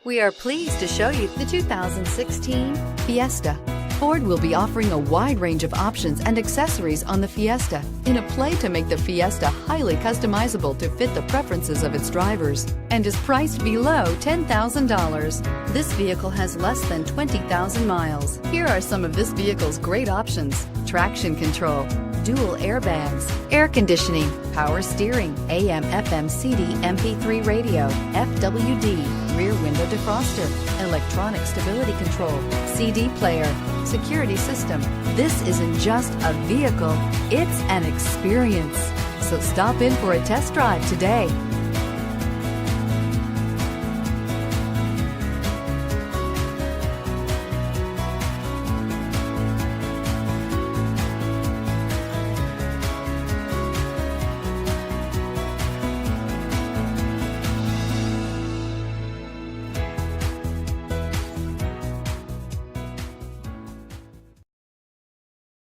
We are pleased to show you the 2016 Fiesta. Ford will be offering a wide range of options and accessories on the Fiesta in a play to make the Fiesta highly customizable to fit the preferences of its drivers and is priced below $10,000. This vehicle has less than 20,000 miles. Here are some of this vehicle's great options: traction control, dual airbags, air conditioning, power steering, AM, FM, CD, MP3 radio, FWD, rear window defroster, electronic stability control, CD player, security system. This isn't just a vehicle, it's an experience. So stop in for a test drive today.